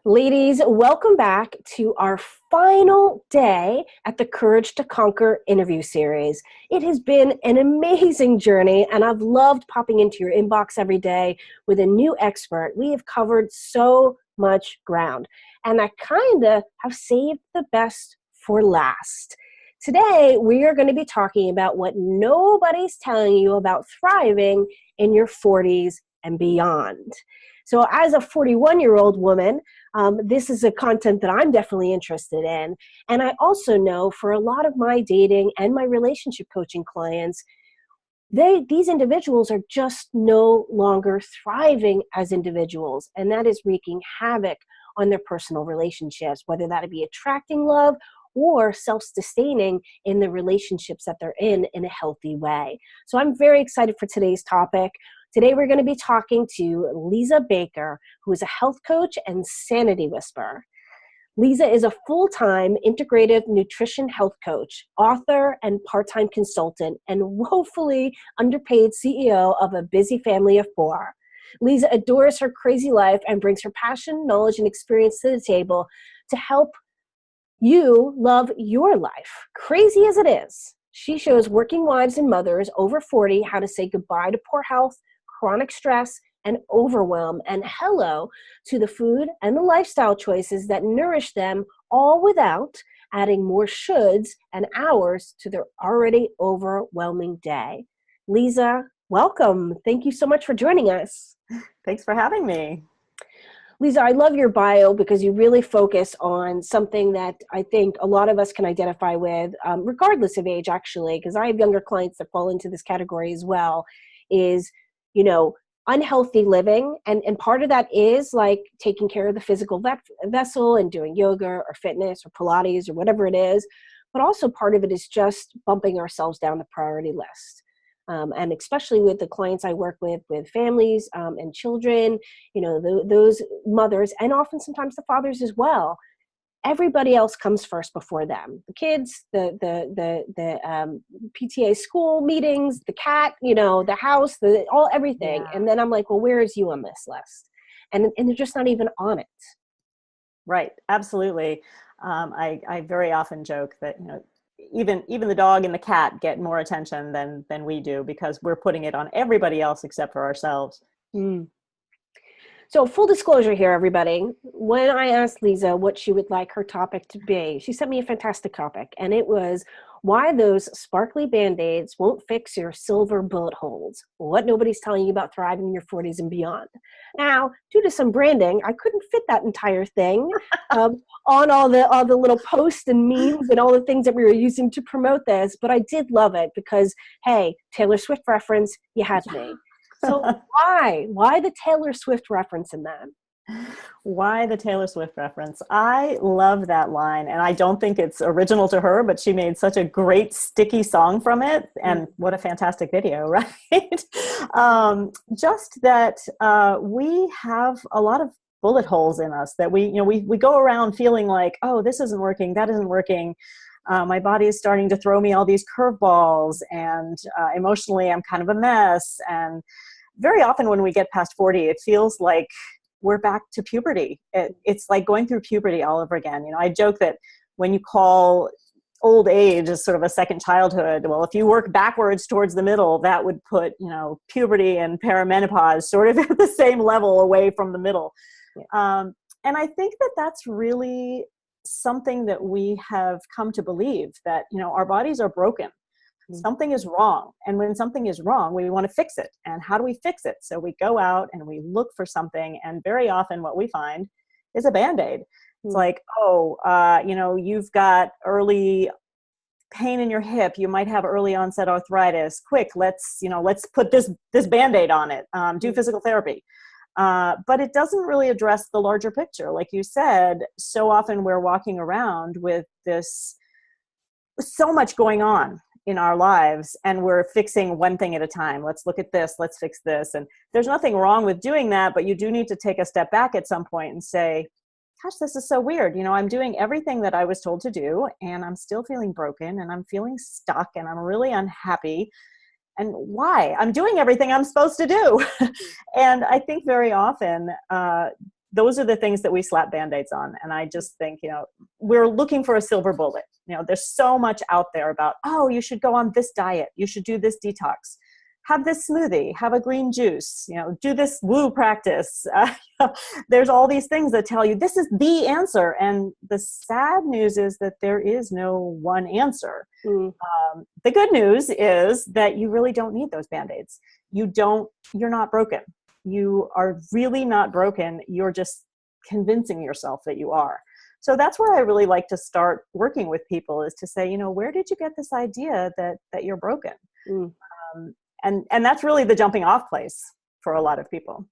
Ladies, welcome back to our final day at the Courage to Conquer interview series. It has been an amazing journey, and I've loved popping into your inbox every day with a new expert. We have covered so much ground, and I kind of have saved the best for last. Today, we are going to be talking about what nobody's telling you about thriving in your 40s and beyond. So as a 41-year-old woman, this is a content that I'm definitely interested in. And I also know for a lot of my dating and my relationship coaching clients, these individuals are just no longer thriving as individuals. And that is wreaking havoc on their personal relationships, whether that be attracting love or self-sustaining in the relationships that they're in a healthy way. So I'm very excited for today's topic. Today, we're going to be talking to LIZA Baker, who is a health coach and sanity whisperer. LIZA is a full-time integrative nutrition health coach, author, and part-time consultant, and woefully underpaid CEO of a busy family of four. LIZA adores her crazy life and brings her passion, knowledge, and experience to the table to help you love your life, crazy as it is. She shows working wives and mothers over 40 how to say goodbye to poor health, chronic stress, and overwhelm, and hello to the food and the lifestyle choices that nourish them, all without adding more shoulds and hours to their already overwhelming day. LIZA, welcome. Thank you so much for joining us. Thanks for having me. LIZA, I love your bio because you really focus on something that I think a lot of us can identify with, regardless of age, actually, because I have younger clients that fall into this category as well, is unhealthy living. And part of that is like taking care of the physical vessel and doing yoga or fitness or Pilates or whatever it is. But also part of it is just bumping ourselves down the priority list. And especially with the clients I work with families and children, those mothers, and often sometimes the fathers as well. Everybody else comes first before them. The kids, the PTA school meetings, the cat, the house, everything. Yeah. And then I'm like, well, where is you on this list? And they're just not even on it. Right. Absolutely. I very often joke that, even the dog and the cat get more attention than we do because we're putting it on everybody else except for ourselves. Mm. So full disclosure here, everybody, when I asked LIZA what she would like her topic to be, she sent me a fantastic topic, and it was why those sparkly Band-Aids won't fix your silver bullet holes, what nobody's telling you about thriving in your 40s and beyond. Now, due to some branding, I couldn't fit that entire thing on all the little posts and memes and all the things that we were using to promote this, but I did love it because, hey, Taylor Swift reference, you had me. So why the Taylor Swift reference in that? Why the Taylor Swift reference? I love that line, and I don't think it's original to her, but she made such a great sticky song from it, and what a fantastic video, right? Just that we have a lot of bullet holes in us that we go around feeling like, oh, this isn't working, that isn't working. My body is starting to throw me all these curveballs, and emotionally I'm kind of a mess. And very often when we get past 40, it feels like we're back to puberty. It's like going through puberty all over again. I joke that when you call old age as sort of a second childhood, well, if you work backwards towards the middle, that would put, puberty and perimenopause sort of at the same level away from the middle. Yeah. And I think that that's really something that we have come to believe, that, our bodies are broken. Something is wrong. And when something is wrong, we want to fix it. And how do we fix it? So we go out and we look for something. And very often what we find is a Band-Aid. It's like, you've got early pain in your hip. You might have early onset arthritis. Quick, let's put this Band-Aid on it. Do physical therapy. But it doesn't really address the larger picture. Like you said, so often we're walking around with so much going on in our lives, and we're fixing one thing at a time. Let's look at this, let's fix this. And there's nothing wrong with doing that, but you do need to take a step back at some point and say, gosh, this is so weird. I'm doing everything that I was told to do, and I'm still feeling broken, and I'm feeling stuck, and I'm really unhappy. And why? I'm doing everything I'm supposed to do. And I think very often those are the things that we slap Band-Aids on. And I just think, we're looking for a silver bullet. There's so much out there about, oh, you should go on this diet. You should do this detox. Have this smoothie, have a green juice, do this woo practice. There's all these things that tell you this is the answer. And the sad news is that there is no one answer. The good news is that you really don't need those Band-Aids. You're not broken. You are really not broken. You're just convincing yourself that you are. So that's where I really like to start working with people, is to say, where did you get this idea that you're broken? And that's really the jumping off place for a lot of people.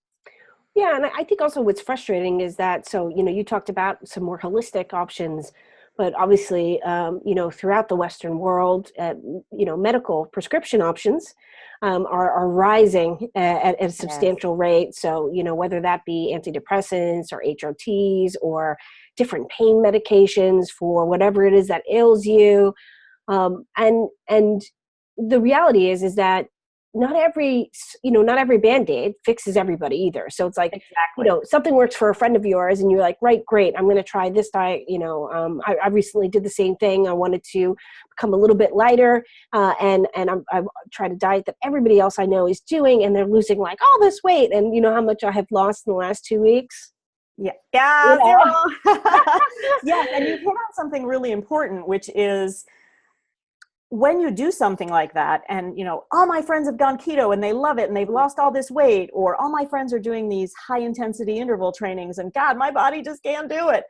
Yeah, and I think also what's frustrating is that, so, you talked about some more holistic options, but obviously, throughout the Western world, medical prescription options are rising at a substantial rate. So, whether that be antidepressants or HRTs or different pain medications for whatever it is that ails you. And the reality is that not every Band-Aid fixes everybody either. So it's like, exactly. Something works for a friend of yours and you're like, right, great, I'm going to try this diet. I recently did the same thing. I wanted to become a little bit lighter. And I tried a diet that everybody else I know is doing, and they're losing like all this weight. And you know how much I have lost in the last 2 weeks? Yeah. Yes. And you hit on something really important, which is, when you do something like that, and all my friends have gone keto and they love it and they've lost all this weight, or all my friends are doing these high intensity interval trainings and God, my body just can't do it.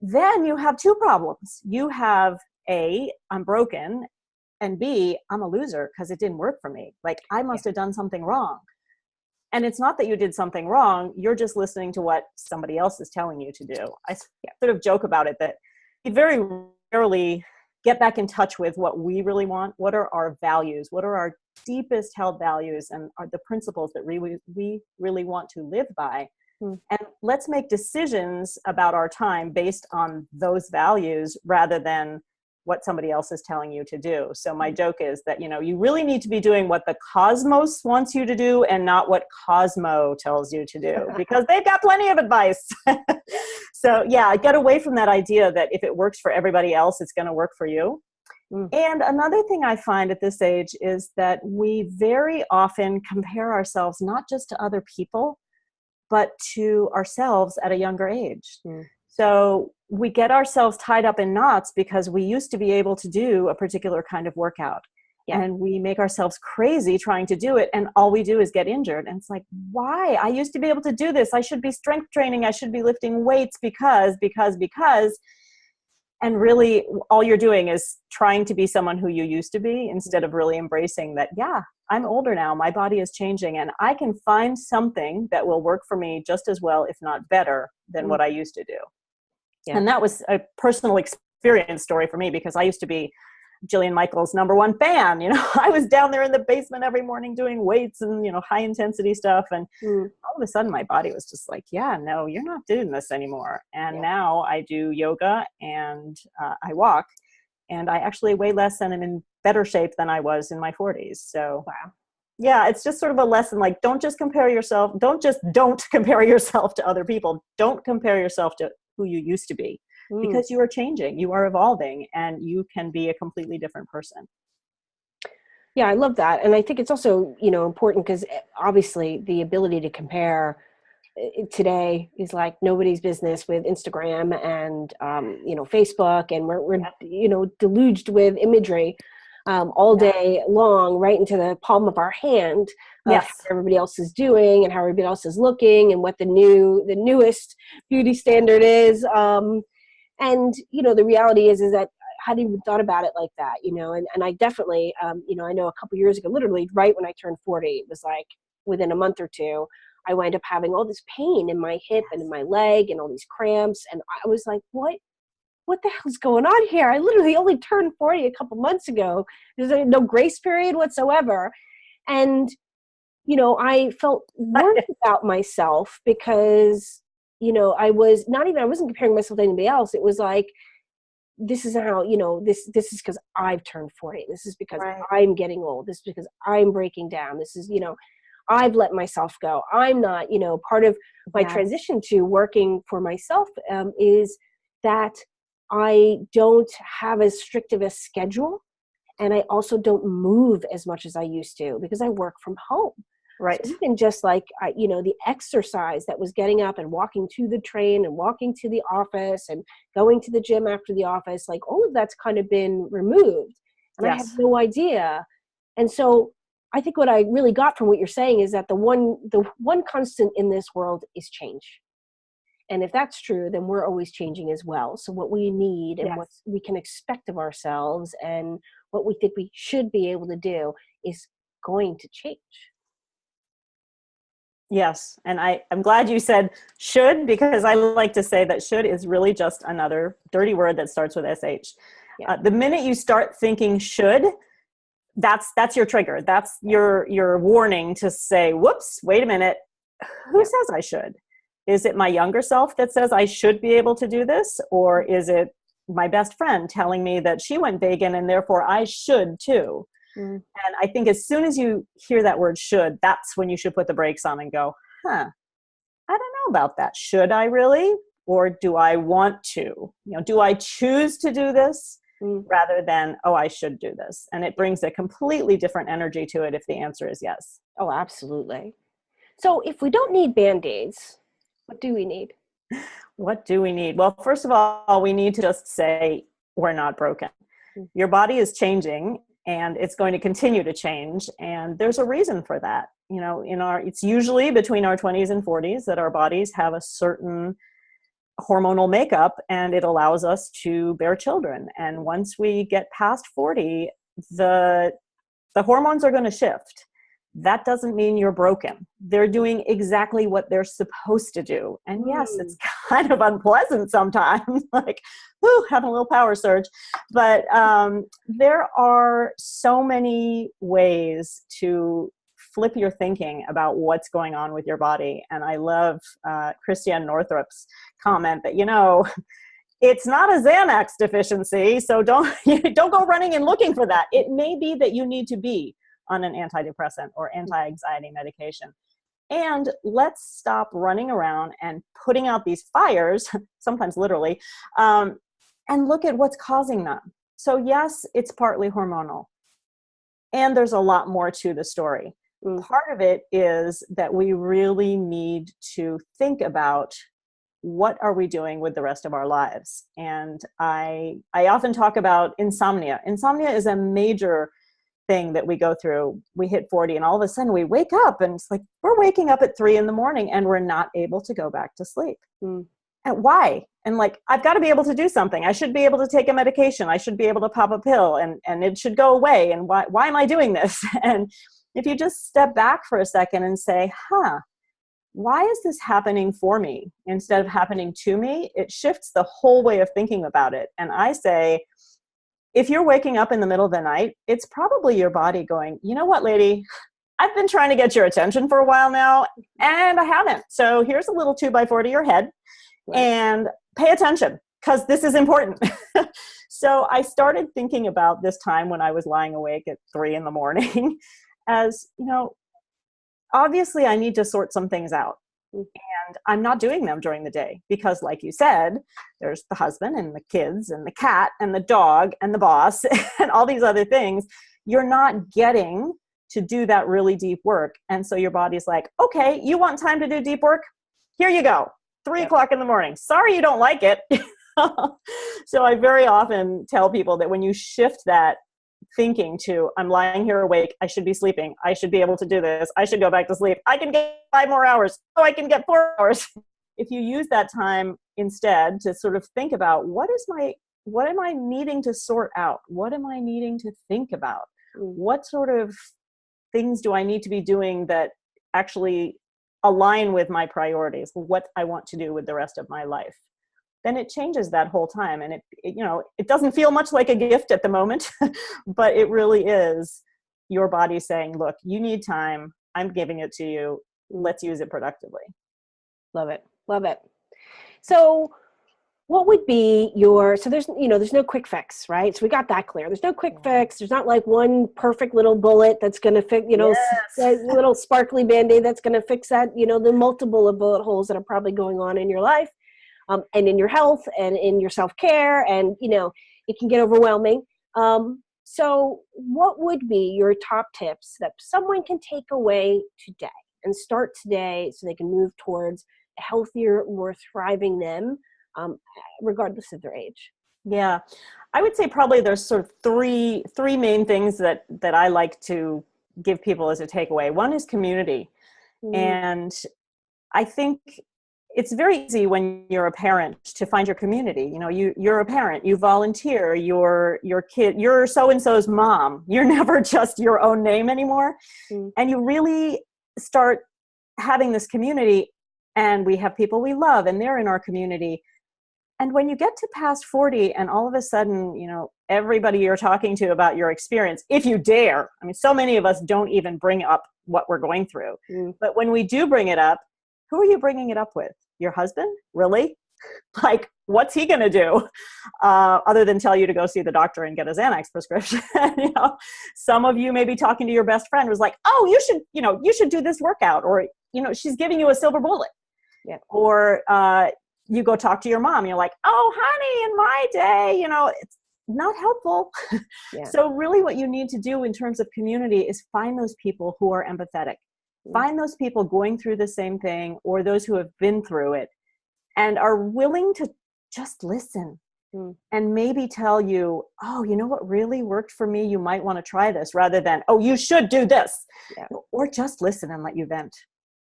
Then you have two problems. You have A, I'm broken, and B, I'm a loser because it didn't work for me. Like, I must have done something wrong. And it's not that you did something wrong. You're just listening to what somebody else is telling you to do. I sort of joke about it that we very rarely get back in touch with what we really want. What are our values? What are our deepest held values, and are the principles that we really want to live by? And let's make decisions about our time based on those values rather than what somebody else is telling you to do. So my joke is that, you really need to be doing what the cosmos wants you to do and not what Cosmo tells you to do, because they've got plenty of advice. So yeah, get away from that idea that if it works for everybody else, it's going to work for you. And another thing I find at this age is that we very often compare ourselves not just to other people, but to ourselves at a younger age. So we get ourselves tied up in knots because we used to be able to do a particular kind of workout. And we make ourselves crazy trying to do it. And all we do is get injured. And it's like, why? I used to be able to do this. I should be strength training. I should be lifting weights because. And really all you're doing is trying to be someone who you used to be, instead of really embracing that, I'm older now. My body is changing and I can find something that will work for me just as well, if not better, than what I used to do. And that was a personal experience story for me, because I used to be Jillian Michaels' #1 fan. I was down there in the basement every morning doing weights and, high intensity stuff. And all of a sudden my body was just like, no, you're not doing this anymore. And now I do yoga and I walk, and I actually weigh less and I'm in better shape than I was in my 40s. So yeah, it's just sort of a lesson. Like, don't compare yourself to other people. Don't compare yourself to who you used to be, because you are changing, you are evolving, and you can be a completely different person. Yeah, I love that. And I think it's also, important because obviously the ability to compare today is like nobody's business with Instagram and, Facebook, and we're deluged with imagery all day long, right into the palm of our hand. How everybody else is doing and how everybody else is looking and what the newest beauty standard is. And, the reality is that I hadn't even thought about it like that, and I definitely, I know a couple years ago, literally right when I turned 40, it was like within a month or two, I wind up having all this pain in my hip and in my leg and all these cramps. And I was like, what the hell's going on here? I literally only turned 40 a couple months ago. There's no grace period whatsoever. And, I felt worse about myself because, I wasn't comparing myself to anybody else. It was like, this is how, this is because I've turned 40. This is because I'm getting old. This is because I'm breaking down. This is, I've let myself go. I'm not, part of my transition to working for myself is that I don't have as strict of a schedule, and I also don't move as much as I used to because I work from home. Right. So even just like, the exercise that was getting up and walking to the train and walking to the office and going to the gym after the office, like all of that's kind of been removed. And I had no idea. And so I think what I really got from what you're saying is that the one constant in this world is change. And if that's true, then we're always changing as well. So what we need and what we can expect of ourselves and what we think we should be able to do is going to change. Yes. And I'm glad you said should, because I like to say that should is really just another dirty word that starts with SH. Yeah. The minute you start thinking should, that's your trigger. That's your warning to say, whoops, wait a minute. Who says I should? Is it my younger self that says I should be able to do this? Or is it my best friend telling me that she went vegan and therefore I should too? And I think as soon as you hear that word should, that's when you should put the brakes on and go, I don't know about that. Should I really? Or do I want to? Do I choose to do this rather than, I should do this? And it brings a completely different energy to it if the answer is yes. Oh, absolutely. So if we don't need Band-Aids, what do we need? What do we need? Well, first of all, we need to just say we're not broken. Your body is changing. And it's going to continue to change. And there's a reason for that. It's usually between our 20s and 40s that our bodies have a certain hormonal makeup, and it allows us to bear children. And once we get past 40, the hormones are going to shift. That doesn't mean you're broken. They're doing exactly what they're supposed to do. And yes, it's kind of unpleasant sometimes, like, having a little power surge. But there are so many ways to flip your thinking about what's going on with your body. And I love Christiane Northrup's comment that, it's not a Xanax deficiency, so don't go running and looking for that. It may be that you need to be on an antidepressant or anti-anxiety medication. And let's stop running around and putting out these fires, sometimes literally, and look at what's causing them. So yes, it's partly hormonal. And there's a lot more to the story. Part of it is that we really need to think about what are we doing with the rest of our lives. And I often talk about insomnia. Insomnia is a major thing that we go through. We hit 40 and all of a sudden we wake up and it's like we're waking up at 3 a.m. and we're not able to go back to sleep. And why? And like, I've got to be able to do something. I should be able to take a medication. I should be able to pop a pill and it should go away. And why am I doing this? And if you just step back for a second and say, why is this happening for me instead of happening to me? It shifts the whole way of thinking about it. And I say, if you're waking up in the middle of the night, it's probably your body going, you know what, lady, I've been trying to get your attention for a while now, and I haven't. So here's a little 2x4 to your head, and pay attention, because this is important. So I started thinking about this time when I was lying awake at 3 a.m. as, obviously I need to sort some things out. And I'm not doing them during the day because, like you said, there's the husband and the kids and the cat and the dog and the boss and all these other things. You're not getting to do that really deep work. And so your body's like, okay, you want time to do deep work? Here you go. 3 o'clock in the morning. Sorry you don't like it. So I very often tell people that when you shift that thinking to, I'm lying here awake, I should be sleeping, I should be able to do this, I should go back to sleep, I can get 5 more hours, oh, I can get 4 hours. If you use that time instead to sort of think about what am I needing to sort out? What am I needing to think about? What sort of things do I need to be doing that actually align with my priorities, what I want to do with the rest of my life? Then it changes that whole time. And it doesn't feel much like a gift at the moment, but it really is your body saying, look, you need time. I'm giving it to you. Let's use it productively. Love it. Love it. So what would be your, so there's, there's no quick fix, right? So we got that clear. There's no quick fix. There's not like one perfect little bullet that's going to fix, that little sparkly Band-Aid that's going to fix that, the multiple of bullet holes that are probably going on in your life, and in your health and in your self-care. And, it can get overwhelming. So what would be your top tips that someone can take away today and start today so they can move towards a healthier, more thriving them, regardless of their age? Yeah, I would say probably there's sort of three main things that I like to give people as a takeaway. One is community. And I think it's very easy when you're a parent to find your community. You're a parent, you volunteer, your kid, you're so-and-so's mom. You're never just your own name anymore. And you really start having this community, and we have people we love and they're in our community. And when you get to past 40 and all of a sudden, everybody you're talking to about your experience, if you dare, I mean, so many of us don't even bring up what we're going through. But when we do bring it up, who are you bringing it up with? Your husband? Really? Like, what's he going to do? Other than tell you to go see the doctor and get a Xanax prescription. Some of you may be talking to your best friend who's like, oh, you should do this workout. Or, she's giving you a silver bullet. Yeah. Or, you go talk to your mom. You're like, oh, honey, in my day, it's not helpful. Yeah. So really what you need to do in terms of community is find those people who are empathetic. Find those people going through the same thing, or those who have been through it and are willing to just listen and maybe tell you, oh, you know what really worked for me? You might want to try this, rather than, oh, you should do this. Yeah. Or just listen and let you vent.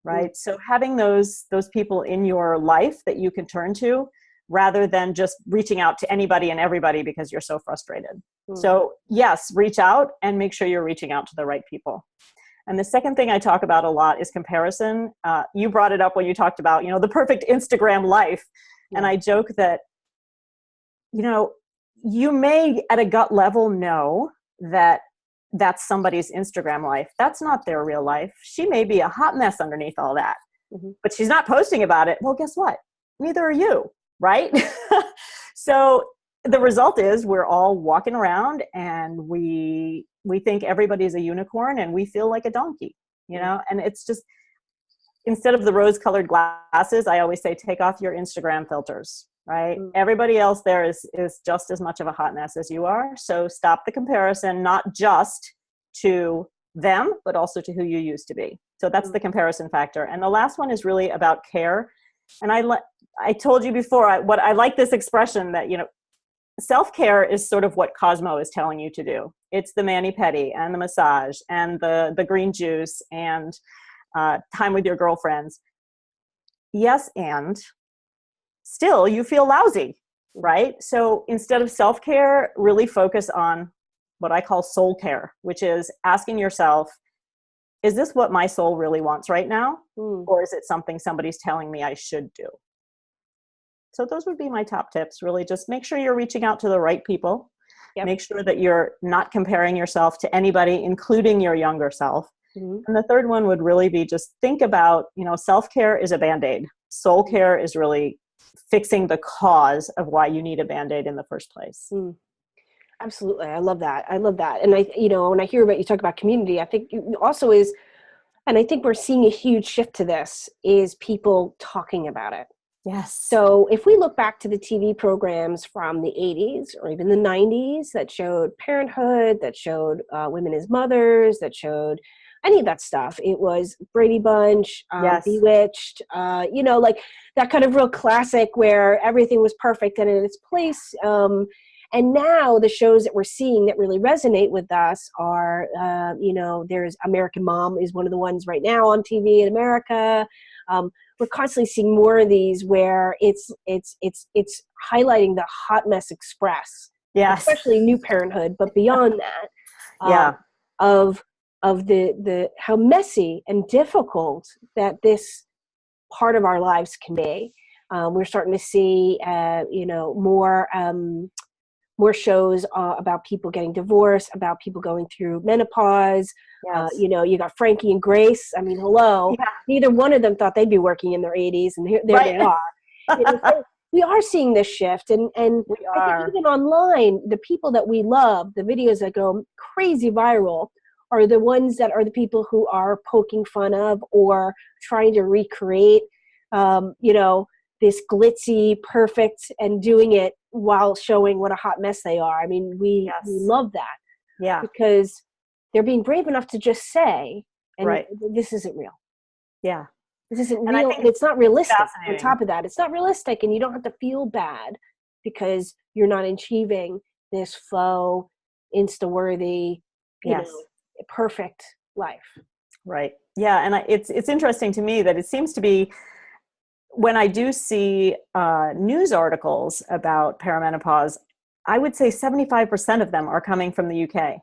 Right. So having those people in your life that you can turn to, rather than just reaching out to anybody and everybody because you're so frustrated. So yes, reach out and make sure you're reaching out to the right people. And the second thing I talk about a lot is comparison. You brought it up when you talked about, the perfect Instagram life. And I joke that, you may at a gut level know that that's somebody's Instagram life. That's not their real life. She may be a hot mess underneath all that, but she's not posting about it. Well, guess what? Neither are you, right? So the result is we're all walking around and we think everybody's a unicorn and we feel like a donkey, and it's just, instead of the rose-colored glasses, I always say, take off your Instagram filters, right? Everybody else there is just as much of a hot mess as you are. So stop the comparison, not just to them, but also to who you used to be. So that's the comparison factor. And the last one is really about care. And I told you before, I like this expression that, self-care is sort of what Cosmo is telling you to do. It's the mani-pedi and the massage and the green juice and time with your girlfriends. Yes, and still you feel lousy, right? So instead of self-care, really focus on what I call soul care, which is asking yourself, is this what my soul really wants right now? Or is it something somebody's telling me I should do? So those would be my top tips. Really just make sure you're reaching out to the right people. Yep. Make sure that you're not comparing yourself to anybody, including your younger self. And the third one would really be just think about, self-care is a Band-Aid. Soul care is really fixing the cause of why you need a Band-Aid in the first place. Absolutely. I love that. And when I hear about you talk about community, I think also is, and I think we're seeing a huge shift to this, is people talking about it. Yes. So if we look back to the TV programs from the 80s or even the 90s that showed parenthood, that showed women as mothers, that showed any of that stuff, it was Brady Bunch, Bewitched, like that kind of real classic where everything was perfect and in its place. And now the shows that we're seeing that really resonate with us are, there's American Mom is one of the ones right now on TV in America. We're constantly seeing more of these where it's highlighting the hot mess express, especially New Parenthood, but beyond that, of the how messy and difficult that this part of our lives can be. We're starting to see, more shows about people getting divorced, about people going through menopause. Yes. You got Frankie and Grace. I mean, hello. Yeah. Neither one of them thought they'd be working in their 80s, and there they are. we are seeing this shift. And We I think are. even online, the people that we love, the videos that go crazy viral, are the ones that are the people who are poking fun of or trying to recreate, this glitzy, perfect, and doing it while showing what a hot mess they are. I mean, we love that. Yeah. Because they're being brave enough to just say, and Right. this isn't real. Yeah. This isn't And I real, think and it's not realistic. On fascinating. top of that, it's not realistic, and you don't have to feel bad because you're not achieving this faux, insta-worthy, Yes. perfect life. Right. Yeah. And it's interesting to me that it seems to be, when I do see news articles about perimenopause, I would say 75% of them are coming from the UK.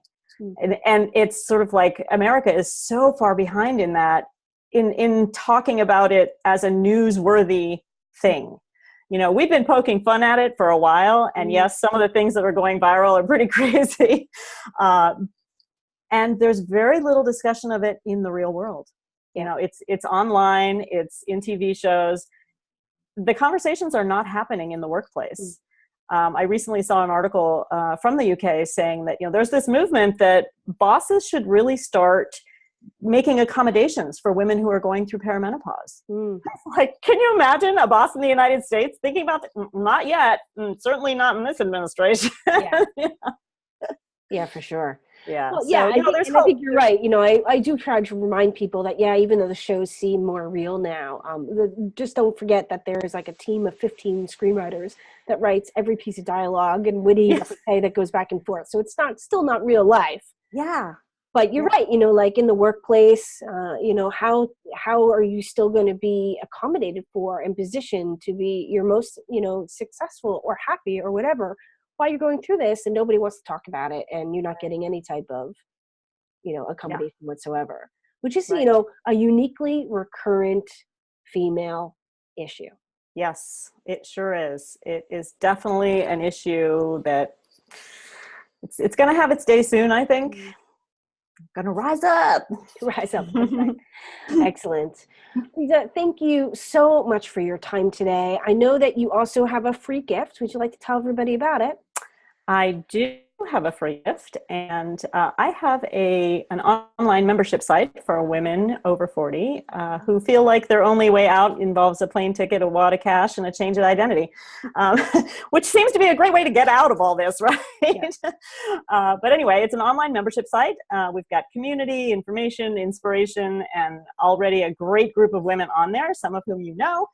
And it's sort of like America is so far behind in that, in talking about it as a newsworthy thing. We've been poking fun at it for a while, and yes, some of the things that are going viral are pretty crazy. And there's very little discussion of it in the real world. It's online, it's in TV shows. The conversations are not happening in the workplace. I recently saw an article from the UK saying that, there's this movement that bosses should really start making accommodations for women who are going through perimenopause. Like, can you imagine a boss in the United States thinking about that? Not yet. Certainly not in this administration. Yeah, for sure. Yeah. Well, So, yeah, I think you're right. I do try to remind people that, even though the shows seem more real now, just don't forget that there's like a team of 15 screenwriters that writes every piece of dialogue and witty repartee that goes back and forth. So it's still not real life. Yeah. But you're right, like in the workplace, how are you still going to be accommodated for and positioned to be your most, successful or happy or whatever while you're going through this, and nobody wants to talk about it, and you're not getting any type of, accommodation whatsoever, which is, a uniquely recurrent female issue. Yes, it sure is. It is definitely an issue that it's going to have its day soon, I think. Going to rise up. Rise up. That's right. Excellent. Liza, thank you so much for your time today. I know that you also have a free gift. Would you like to tell everybody about it? I do have a free gift, and I have an online membership site for women over 40 who feel like their only way out involves a plane ticket, a wad of cash, and a change of identity, which seems to be a great way to get out of all this, right? Yeah. But anyway, it's an online membership site. We've got community, information, inspiration, and already a great group of women on there, some of whom you know.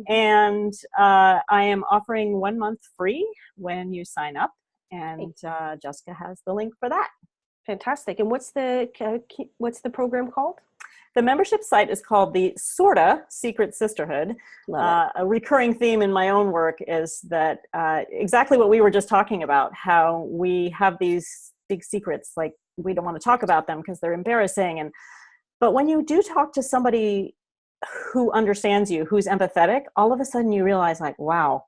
And I am offering 1 month free when you sign up. And Jessica has the link for that. Fantastic. And what's the program called? The membership site is called the Sorta Secret Sisterhood. A recurring theme in my own work is that exactly what we were just talking about, how we have these big secrets, like we don't want to talk about them because they're embarrassing. But when you do talk to somebody who understands you, who's empathetic, all of a sudden you realize, like, wow,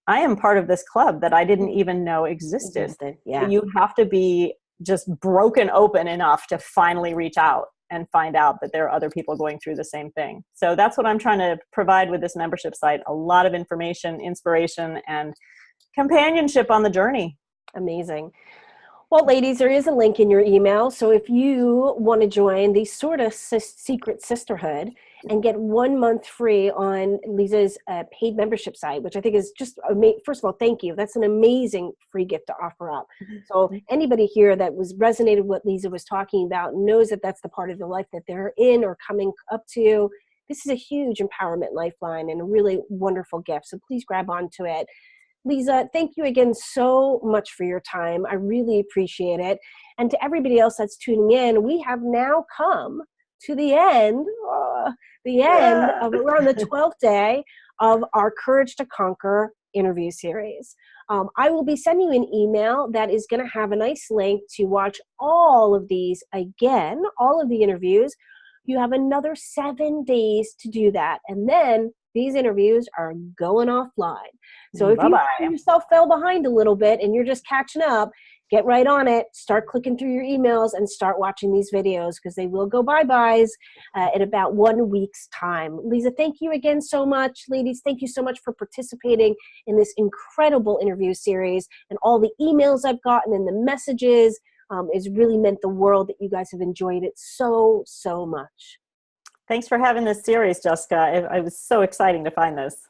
I am part of this club that I didn't even know existed. Yeah. You have to be just broken open enough to finally reach out and find out that there are other people going through the same thing. So that's what I'm trying to provide with this membership site. A lot of information, inspiration, and companionship on the journey. Amazing. Well, ladies, there is a link in your email. So if you want to join the Sorta Secret Sisterhood and get 1 month free on Liza's paid membership site, which I think is just first of all, thank you. That's an amazing free gift to offer up. So anybody here that was resonated with what Liza was talking about knows that that's the part of the life that they're in or coming up to. This is a huge empowerment lifeline and a really wonderful gift. So please grab onto it. Liza, thank you again so much for your time. I really appreciate it. And to everybody else that's tuning in, we have now come to the end of, we're on the 12th day of our Courage to Conquer interview series. I will be sending you an email that is going to have a nice link to watch all of these again, all of the interviews. You have another 7 days to do that. And then these interviews are going offline. So if you find yourself fell behind a little bit and you're just catching up, get right on it. Start clicking through your emails and start watching these videos, because they will go bye-byes in about 1 week's time. Liza, thank you again so much. Ladies, thank you so much for participating in this incredible interview series, and all the emails I've gotten and the messages. It's really meant the world that you guys have enjoyed it so, so much. Thanks for having this series, Jessica. It was so exciting to find this.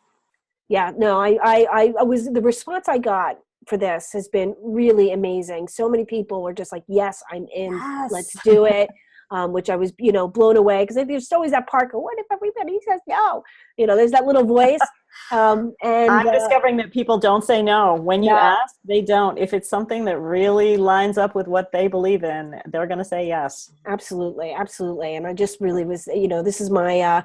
Yeah, no, the response I got for this has been really amazing. So many people were just like, yes, I'm in, Yes. let's do it. Which I was, blown away, because there's always that part, what if everybody says no? There's that little voice. And I'm discovering that people don't say no. When you ask, they don't. If it's something that really lines up with what they believe in, they're going to say yes. Absolutely, absolutely. And I just really was, this is my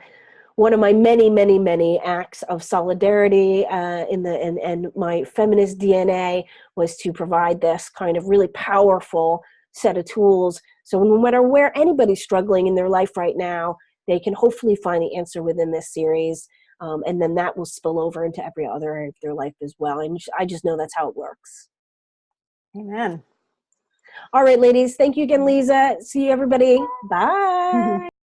one of my many, many, many acts of solidarity and my feminist DNA was to provide this kind of really powerful set of tools. So no matter where anybody's struggling in their life right now, they can hopefully find the answer within this series. And then that will spill over into every other area of their life as well. And I just know that's how it works. Amen. All right, ladies. Thank you again, Liza. See you, everybody. Bye.